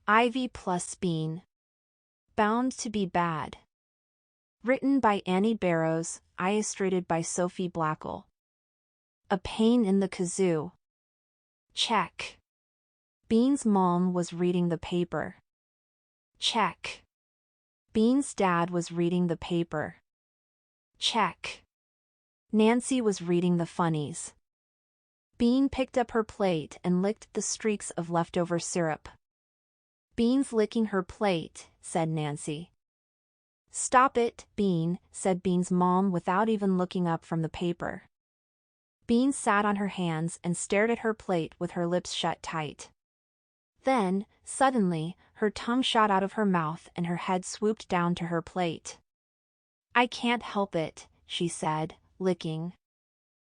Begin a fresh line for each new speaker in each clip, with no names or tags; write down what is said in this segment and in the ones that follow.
Ivy plus Bean. Bound to be bad. Written by Annie Barrows, illustrated by Sophie Blackell. A pain in the kazoo. Check. Bean's mom was reading the paper. Check. Bean's dad was reading the paper. Check. Nancy was reading the funnies. Bean picked up her plate and licked the streaks of leftover syrup. Bean's licking her plate, said Nancy. Stop it, Bean, said Bean's mom without even looking up from the paper. Bean sat on her hands and stared at her plate with her lips shut tight. Then, suddenly, her tongue shot out of her mouth and her head swooped down to her plate. I can't help it, she said, licking.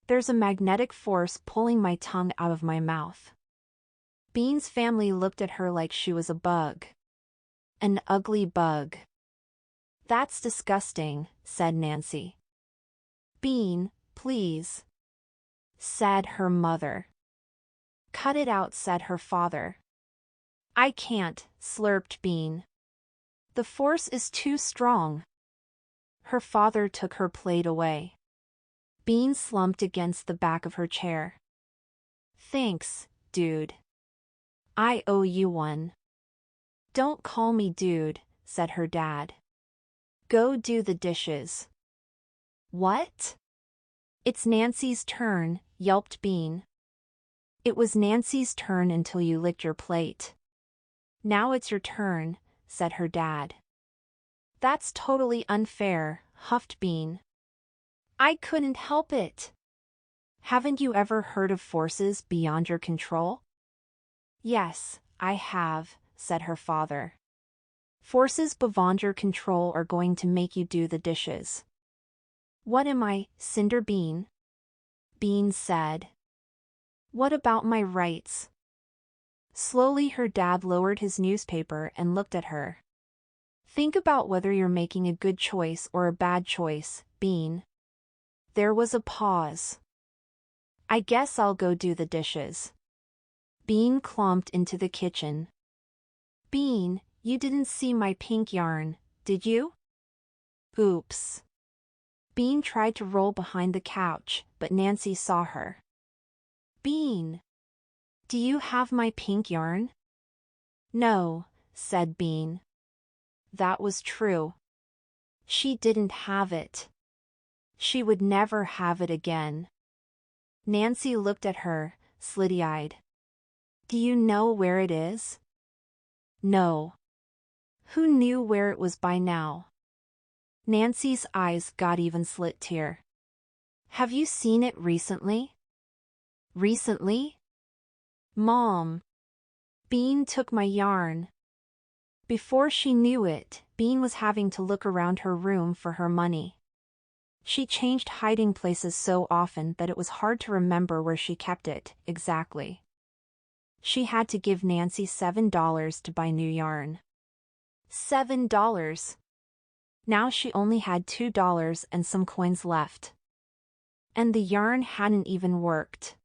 There's a magnetic force pulling my tongue out of my mouth. Bean's family looked at her like she was a bug. An ugly bug. That's disgusting, said Nancy. Bean, please, said her mother. Cut it out, said her father. I can't, slurped Bean. The force is too strong. Her father took her plate away. Bean slumped against the back of her chair. Thanks, dude. I owe you one. Don't call me dude, said her dad. Go do the dishes. What? It's Nancy's turn, yelped Bean. It was Nancy's turn until you licked your plate. Now it's your turn, said her dad. That's totally unfair, huffed Bean. I couldn't help it. Haven't you ever heard of forces beyond your control? Yes, I have, said her father. Forces beyond your control are going to make you do the dishes. What am I, Cinder Bean? Bean said. What about my rights? Slowly her dad lowered his newspaper and looked at her. Think about whether you're making a good choice or a bad choice, Bean. There was a pause. I guess I'll go do the dishes. Bean clomped into the kitchen. Bean, you didn't see my pink yarn, did you? Oops. Bean tried to roll behind the couch, but Nancy saw her. Bean, do you have my pink yarn? No, said Bean. That was true. She didn't have it. She would never have it again. Nancy looked at her, slitty-eyed. Do you know where it is? No. Who knew where it was by now? Nancy's eyes got even slit-tear. Have you seen it recently? Recently? Mom. Bean took my yarn. Before she knew it, Bean was having to look around her room for her money. She changed hiding places so often that it was hard to remember where she kept it, exactly. She had to give Nancy $7 to buy new yarn. $7. Now she only had $2 and some coins left. And the yarn hadn't even worked.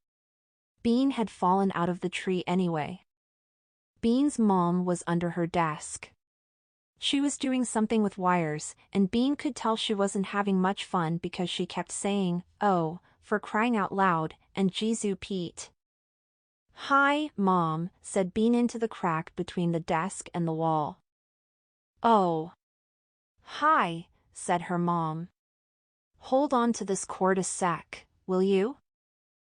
Bean had fallen out of the tree anyway. Bean's mom was under her desk. She was doing something with wires, and Bean could tell she wasn't having much fun because she kept saying, "Oh, for crying out loud," and "Jesu Pete." "Hi, Mom," said Bean into the crack between the desk and the wall. "Oh. Hi," said her mom. "Hold on to this cord a sec, will you?"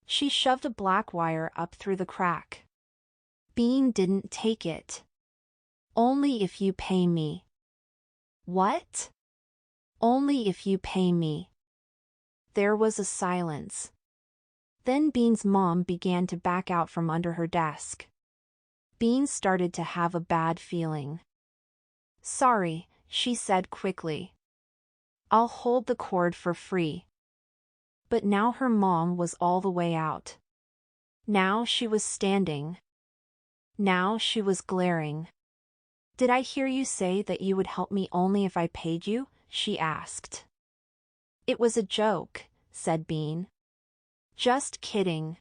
She shoved a black wire up through the crack. Bean didn't take it. "Only if you pay me." "What?" "Only if you pay me." There was a silence. Then Bean's mom began to back out from under her desk. Bean started to have a bad feeling. "Sorry," she said quickly. "I'll hold the cord for free." But now her mom was all the way out. Now she was standing. Now she was glaring. "Did I hear you say that you would help me only if I paid you?" she asked. "It was a joke," said Bean. "Just kidding."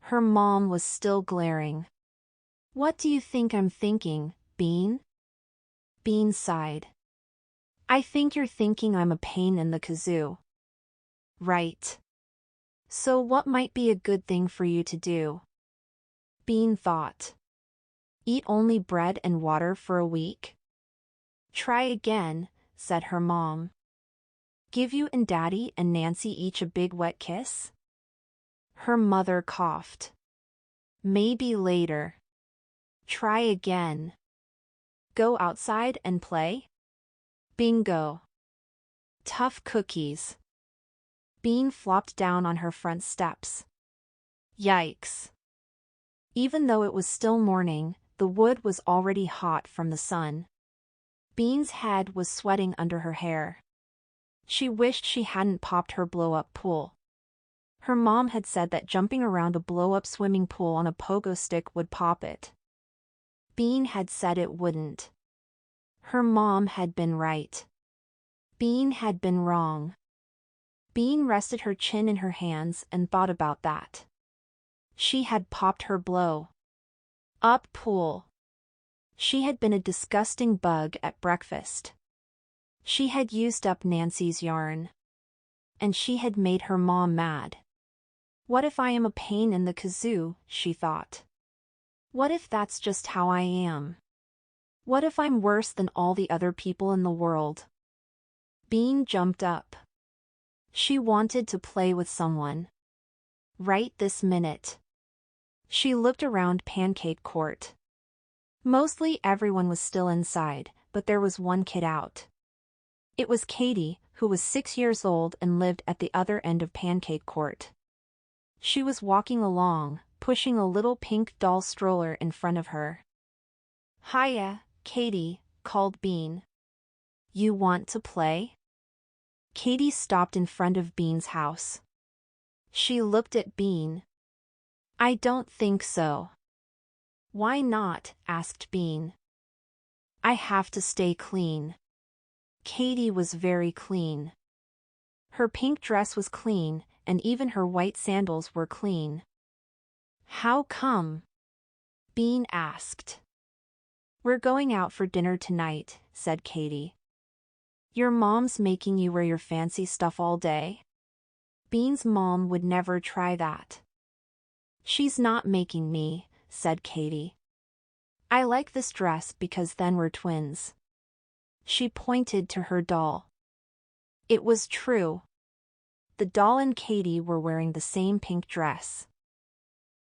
Her mom was still glaring. What do you think I'm thinking, Bean? Bean sighed. I think you're thinking I'm a pain in the kazoo. Right. So what might be a good thing for you to do? Bean thought. Eat only bread and water for a week? Try again, said her mom. Give you and Daddy and Nancy each a big wet kiss? Her mother coughed. Maybe later. Try again. Go outside and play? Bingo. Tough cookies. Bean flopped down on her front steps. Yikes. Even though it was still morning, the wood was already hot from the sun. Bean's head was sweating under her hair. She wished she hadn't popped her blow-up pool. Her mom had said that jumping around a blow-up swimming pool on a pogo stick would pop it. Bean had said it wouldn't. Her mom had been right. Bean had been wrong. Bean rested her chin in her hands and thought about that. She had popped her blow-up pool. She had been a disgusting bug at breakfast. She had used up Nancy's yarn. And she had made her mom mad. What if I am a pain in the kazoo, she thought. What if that's just how I am? What if I'm worse than all the other people in the world? Bean jumped up. She wanted to play with someone. Right this minute. She looked around Pancake Court. Mostly everyone was still inside, but there was one kid out. It was Katie, who was 6 years old and lived at the other end of Pancake Court. She was walking along, pushing a little pink doll stroller in front of her. Hiya, Katie, called Bean. You want to play? Katie stopped in front of Bean's house. She looked at Bean. I don't think so. Why not? Asked Bean. I have to stay clean. Katie was very clean. Her pink dress was clean, and even her white sandals were clean. How come? Bean asked. We're going out for dinner tonight, said Katie. Your mom's making you wear your fancy stuff all day? Bean's mom would never try that. She's not making me, said Katie. I like this dress because then we're twins. She pointed to her doll. It was true. The doll and Katie were wearing the same pink dress.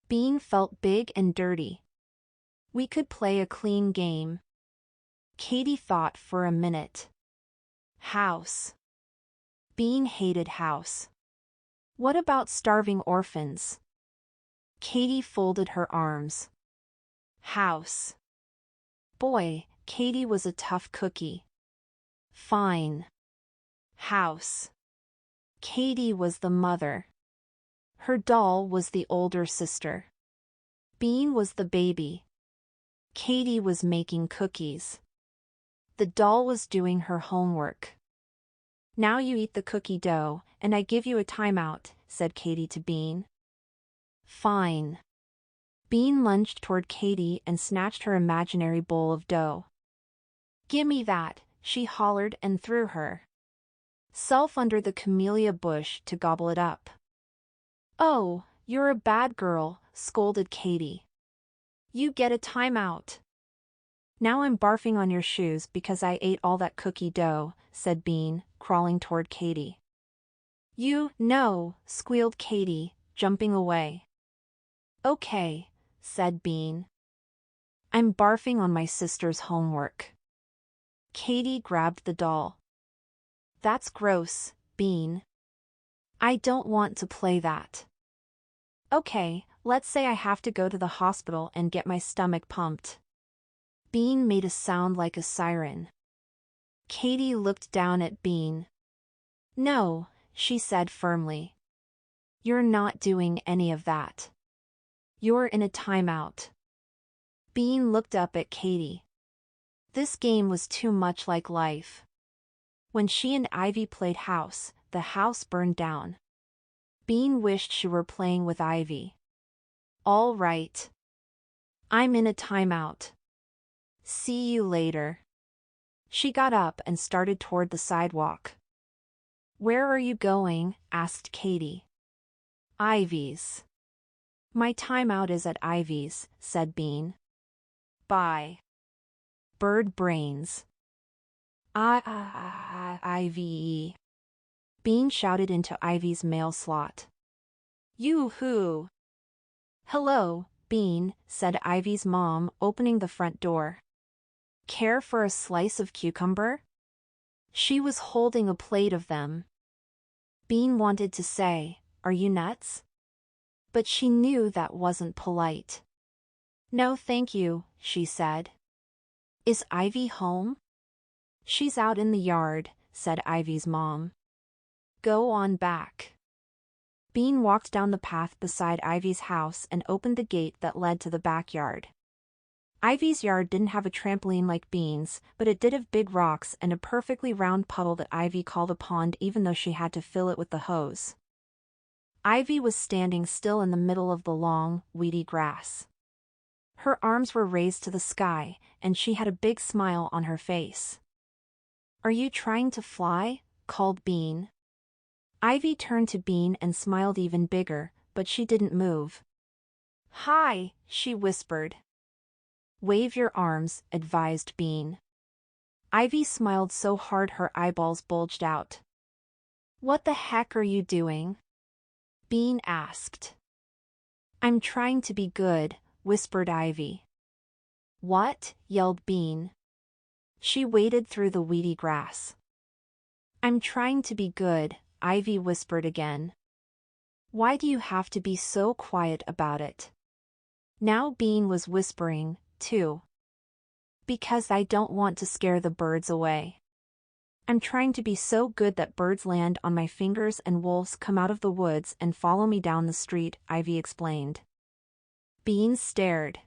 Bean felt big and dirty. We could play a clean game. Katie thought for a minute. House. Bean hated house. What about starving orphans? Katie folded her arms. House. Boy, Katie was a tough cookie. Fine. House. Katie was the mother. Her doll was the older sister. Bean was the baby. Katie was making cookies. The doll was doing her homework. Now you eat the cookie dough, and I give you a timeout, said Katie to Bean. Fine. Bean lunged toward Katie and snatched her imaginary bowl of dough. Gimme that, she hollered and threw her self under the camellia bush to gobble it up. Oh, you're a bad girl, scolded Katie. You get a timeout. Now I'm barfing on your shoes because I ate all that cookie dough, said Bean, crawling toward Katie. You, no, squealed Katie, jumping away. Okay, said Bean. I'm barfing on my sister's homework. Katie grabbed the doll. That's gross, Bean. I don't want to play that. Okay, let's say I have to go to the hospital and get my stomach pumped. Bean made a sound like a siren. Katie looked down at Bean. No, she said firmly. You're not doing any of that. You're in a timeout. Bean looked up at Katie. This game was too much like life. When she and Ivy played house, the house burned down. Bean wished she were playing with Ivy. All right. I'm in a timeout. See you later. She got up and started toward the sidewalk. Where are you going? Asked Katie. Ivy's. My timeout is at Ivy's, said Bean. Bye. Bird brains. Ivy. Bean shouted into Ivy's mail slot. Yoo-hoo. Hello, Bean, said Ivy's mom, opening the front door. Care for a slice of cucumber? She was holding a plate of them. Bean wanted to say, Are you nuts? But she knew that wasn't polite. No thank you, she said. Is Ivy home? She's out in the yard, said Ivy's mom. Go on back. Bean walked down the path beside Ivy's house and opened the gate that led to the backyard. Ivy's yard didn't have a trampoline like Bean's, but it did have big rocks and a perfectly round puddle that Ivy called a pond even though she had to fill it with the hose. Ivy was standing still in the middle of the long, weedy grass. Her arms were raised to the sky, and she had a big smile on her face. Are you trying to fly? Called Bean. Ivy turned to Bean and smiled even bigger, but she didn't move. Hi, she whispered. Wave your arms, advised Bean. Ivy smiled so hard her eyeballs bulged out. What the heck are you doing? Bean asked. I'm trying to be good, whispered Ivy. What? Yelled Bean. She waded through the weedy grass. I'm trying to be good, Ivy whispered again. Why do you have to be so quiet about it? Now Bean was whispering, too. Because I don't want to scare the birds away. I'm trying to be so good that birds land on my fingers and wolves come out of the woods and follow me down the street, Ivy explained. Bean stared.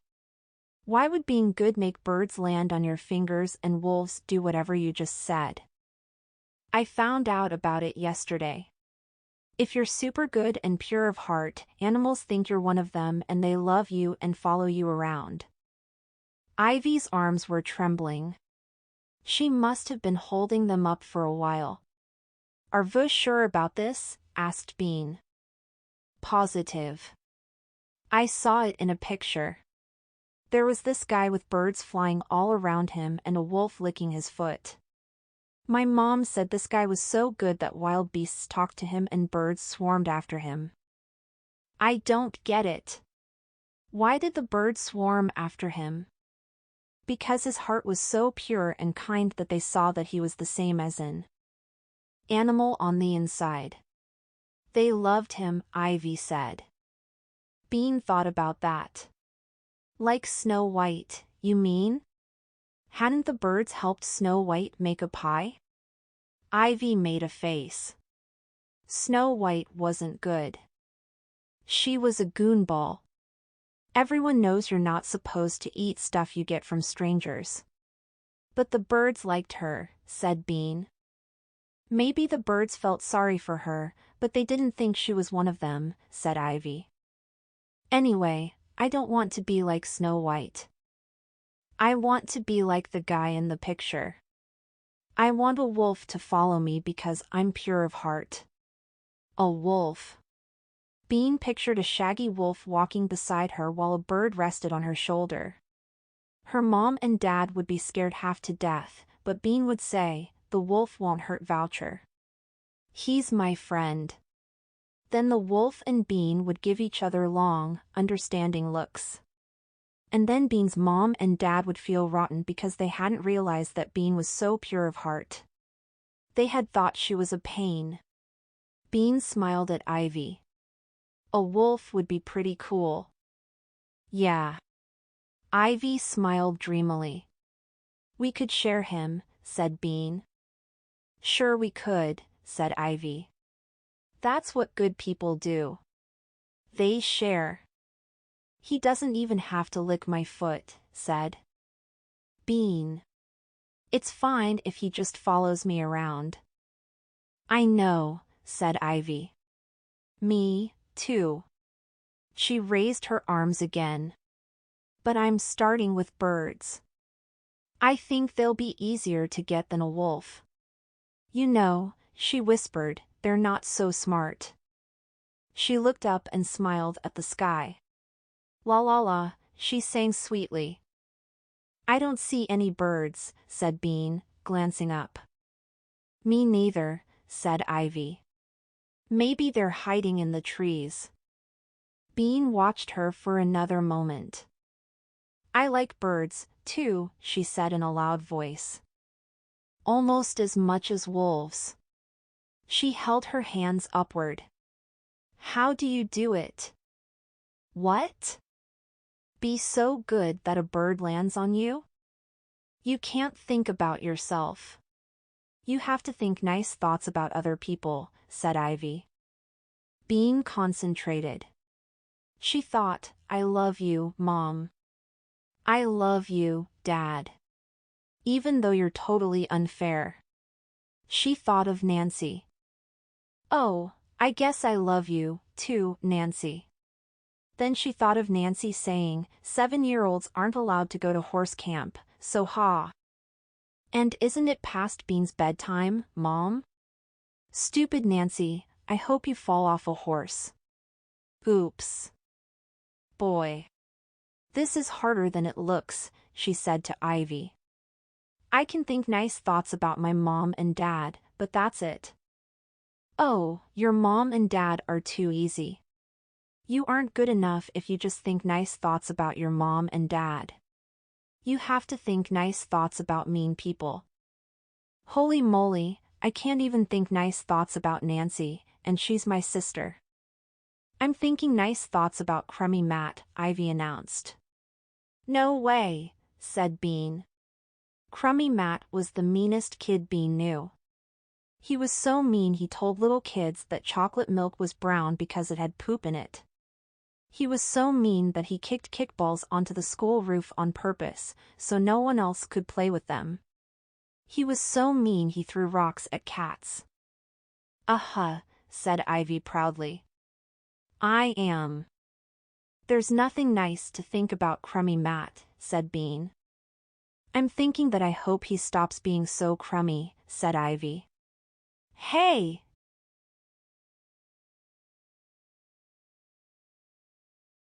Why would being good make birds land on your fingers and wolves do whatever you just said? I found out about it yesterday. If you're super good and pure of heart, animals think you're one of them and they love you and follow you around. Ivy's arms were trembling. She must have been holding them up for a while. Are you sure about this? Asked Bean. Positive. I saw it in a picture. There was this guy with birds flying all around him and a wolf licking his foot. My mom said this guy was so good that wild beasts talked to him and birds swarmed after him. I don't get it. Why did the birds swarm after him? Because his heart was so pure and kind that they saw that he was the same as an animal on the inside. They loved him, Ivy said. Bean thought about that. Like Snow White, you mean? Hadn't the birds helped Snow White make a pie? Ivy made a face. Snow White wasn't good. She was a goonball. Everyone knows you're not supposed to eat stuff you get from strangers. But the birds liked her, said Bean. Maybe the birds felt sorry for her, but they didn't think she was one of them, said Ivy. Anyway, I don't want to be like Snow White. I want to be like the guy in the picture. I want a wolf to follow me because I'm pure of heart. A wolf. Bean pictured a shaggy wolf walking beside her while a bird rested on her shoulder. Her mom and dad would be scared half to death, but Bean would say, the wolf won't hurt Voucher. He's my friend. Then the wolf and Bean would give each other long, understanding looks. And then Bean's mom and dad would feel rotten because they hadn't realized that Bean was so pure of heart. They had thought she was a pain. Bean smiled at Ivy. A wolf would be pretty cool. Yeah. Ivy smiled dreamily. We could share him, said Bean. Sure we could, said Ivy. That's what good people do. They share. He doesn't even have to lick my foot, said Bean. It's fine if he just follows me around. I know, said Ivy. Me, too. She raised her arms again. but I'm starting with birds. I think they'll be easier to get than a wolf. You know, she whispered, they're not so smart. She looked up and smiled at the sky. La la la, she sang sweetly. I don't see any birds, said Bean, glancing up. Me neither, said Ivy. Maybe they're hiding in the trees. Bean watched her for another moment. I like birds, too, she said in a loud voice. Almost as much as wolves. She held her hands upward. How do you do it? What? Be so good that a bird lands on you? You can't think about yourself. You have to think nice thoughts about other people, said Ivy. Being concentrated. She thought, I love you, Mom. I love you, Dad. Even though you're totally unfair. She thought of Nancy. Oh, I guess I love you, too, Nancy. Then she thought of Nancy saying, 7-year-olds aren't allowed to go to horse camp, so ha. And isn't it past Bean's bedtime, Mom? Stupid Nancy, I hope you fall off a horse. Oops. Boy. This is harder than it looks, she said to Ivy. I can think nice thoughts about my mom and dad, but that's it. Oh, your mom and dad are too easy. You aren't good enough if you just think nice thoughts about your mom and dad. You have to think nice thoughts about mean people. Holy moly, I can't even think nice thoughts about Nancy, and she's my sister. I'm thinking nice thoughts about Crummy Matt, Ivy announced. No way, said Bean. Crummy Matt was the meanest kid Bean knew. He was so mean he told little kids that chocolate milk was brown because it had poop in it. He was so mean that he kicked kickballs onto the school roof on purpose, so no one else could play with them. He was so mean he threw rocks at cats. Said Ivy proudly. I am. There's nothing nice to think about Crummy Matt, said Bean. I'm thinking that I hope he stops being so crummy, said Ivy. Hey,